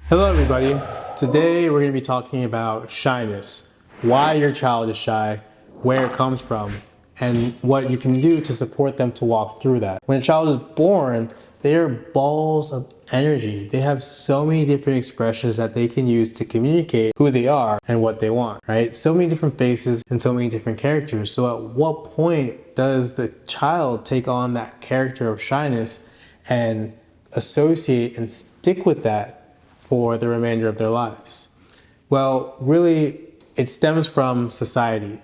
Hello everybody. Today we're going to be talking about shyness, why your child is shy, where it comes from, and what you can do to support them to walk through that. When a child is born, they are balls of energy. They have so many different expressions that they can use to communicate who they are and what they want, right? So many different faces and so many different characters. So at what point does the child take on that character of shyness and associate and stick with that for the remainder of their lives? Well, really, it stems from society.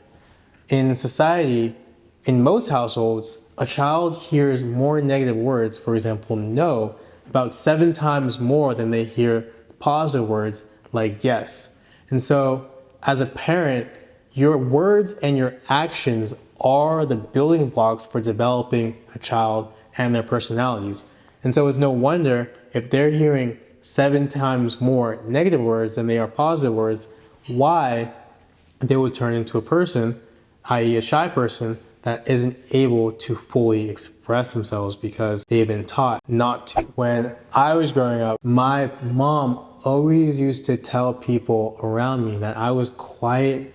In society, in most households, a child hears more negative words, for example, no, about 7 times more than they hear positive words like yes. And so, as a parent, your words and your actions are the building blocks for developing a child and their personalities. And so it's no wonder if they're hearing 7 times more negative words than they are positive words, why they would turn into a person, i.e. a shy person, that isn't able to fully express themselves because they've been taught not to. When I was growing up, my mom always used to tell people around me that I was quiet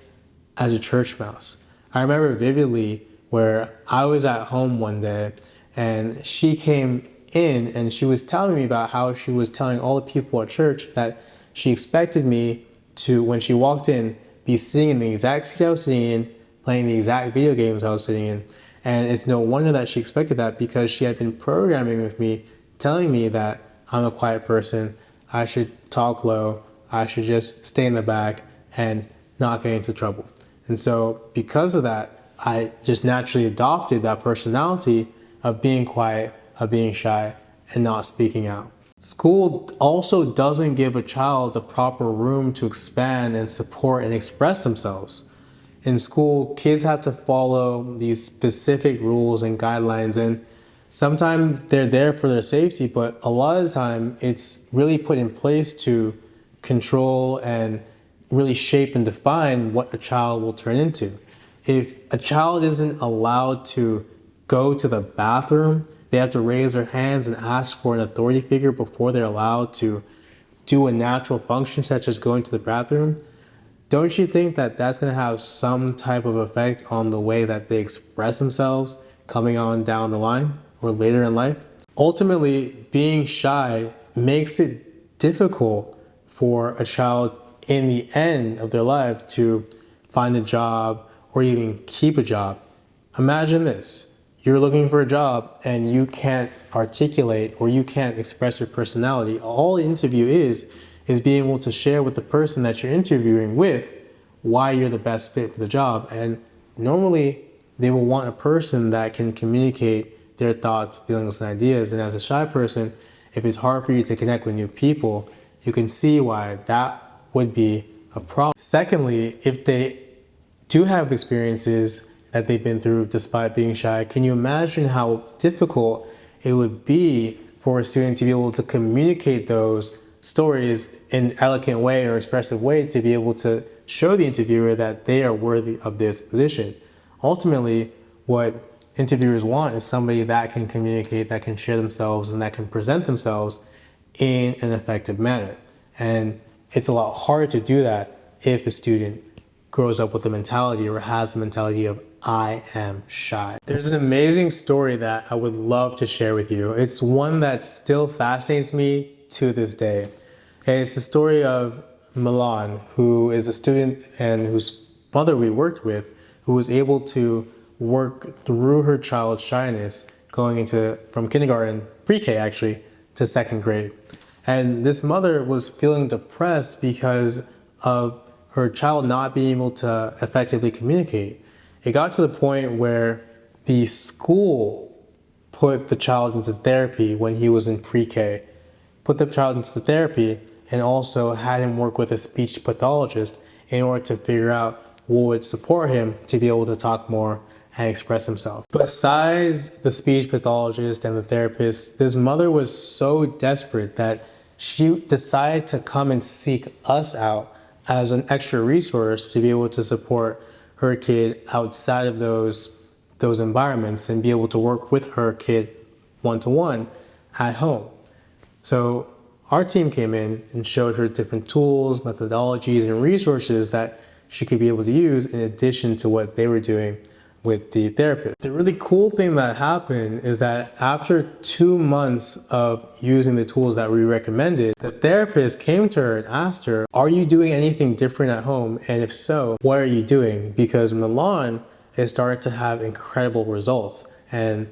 as a church mouse. I remember vividly where I was at home one day and she came in and she was telling me about how she was telling all the people at church that she expected me to, when she walked in, be sitting in the exact seat I was sitting in, playing the exact video games I was sitting in. And it's no wonder that she expected that, because she had been programming with me, telling me that I'm a quiet person, I should talk low, I should just stay in the back and not get into trouble. And so because of that, I just naturally adopted that personality of being quiet, of being shy, and not speaking out. School also doesn't give a child the proper room to expand and support and express themselves. In school, kids have to follow these specific rules and guidelines, and sometimes they're there for their safety, but a lot of the time it's really put in place to control and really shape and define what a child will turn into. If a child isn't allowed to go to the bathroom, they have to raise their hands and ask for an authority figure before they're allowed to do a natural function such as going to the bathroom. Don't you think that that's going to have some type of effect on the way that they express themselves coming on down the line or later in life? Ultimately, being shy makes it difficult for a child in the end of their life to find a job or even keep a job. Imagine this. You're looking for a job and you can't articulate or you can't express your personality. All the interview is being able to share with the person that you're interviewing with why you're the best fit for the job. And normally they will want a person that can communicate their thoughts, feelings, and ideas. And as a shy person, if it's hard for you to connect with new people, you can see why that would be a problem. Secondly, if they do have experiences that they've been through despite being shy, can you imagine how difficult it would be for a student to be able to communicate those stories in an eloquent way or expressive way to be able to show the interviewer that they are worthy of this position? Ultimately, what interviewers want is somebody that can communicate, that can share themselves, and that can present themselves in an effective manner. And it's a lot harder to do that if a student grows up with the mentality or has the mentality of I am shy. There's an amazing story that I would love to share with you. It's one that still fascinates me to this day. Okay, it's the story of Milan, who is a student and whose mother we worked with, who was able to work through her child's shyness going into from kindergarten, pre-K actually, to 2nd grade. And this mother was feeling depressed because of her child not being able to effectively communicate. It got to the point where the school put the child into therapy when he was in pre-K, put the child into therapy, and also had him work with a speech pathologist in order to figure out what would support him to be able to talk more and express himself. Besides the speech pathologist and the therapist, this mother was so desperate that she decided to come and seek us out as an extra resource to be able to support her kid outside of those environments and be able to work with her kid one-to-one at home. So our team came in and showed her different tools, methodologies, and resources that she could be able to use in addition to what they were doing with the therapist. The really cool thing that happened is that after 2 months of using the tools that we recommended, the therapist came to her and asked her, are you doing anything different at home? And if so, what are you doing? Because Milan has started to have incredible results. And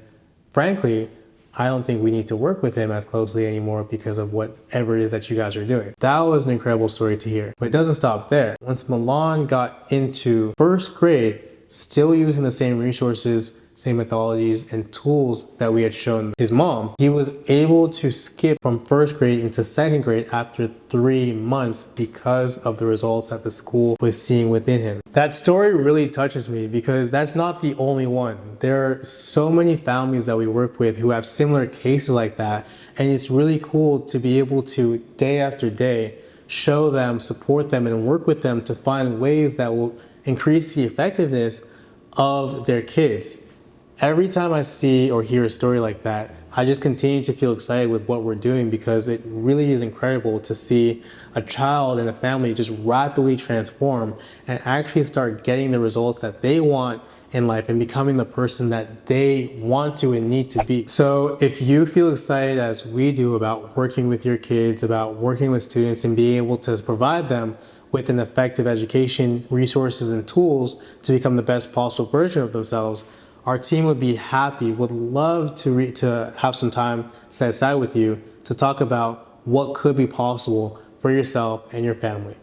frankly, I don't think we need to work with him as closely anymore because of whatever it is that you guys are doing. That was an incredible story to hear. But it doesn't stop there. Once Milan got into first grade, still using the same resources, same methodologies and tools that we had shown his mom, he was able to skip from first grade into second grade after 3 months because of the results that the school was seeing within him. That story really touches me because that's not the only one. There are so many families that we work with who have similar cases like that, and it's really cool to be able to, day after day, show them, support them, and work with them to find ways that will increase the effectiveness of their kids. Every time I see or hear a story like that, I just continue to feel excited with what we're doing because it really is incredible to see a child and a family just rapidly transform and actually start getting the results that they want in life and becoming the person that they want to and need to be. So if you feel excited as we do about working with your kids, about working with students and being able to provide them with an effective education, resources, and tools to become the best possible version of themselves, our team would be happy, would love to have some time set aside with you to talk about what could be possible for yourself and your family.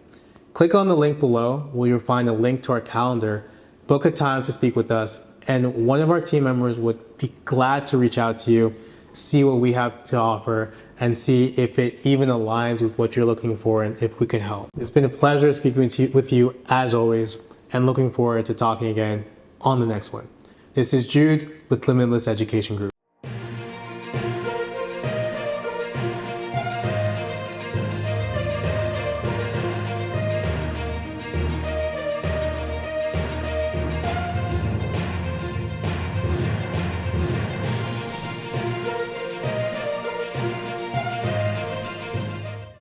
Click on the link below where you'll find a link to our calendar, book a time to speak with us, and one of our team members would be glad to reach out to you, see what we have to offer, and see if it even aligns with what you're looking for and if we can help. It's been a pleasure speaking with you as always, and looking forward to talking again on the next one. This is Jude with Limitless Education Group.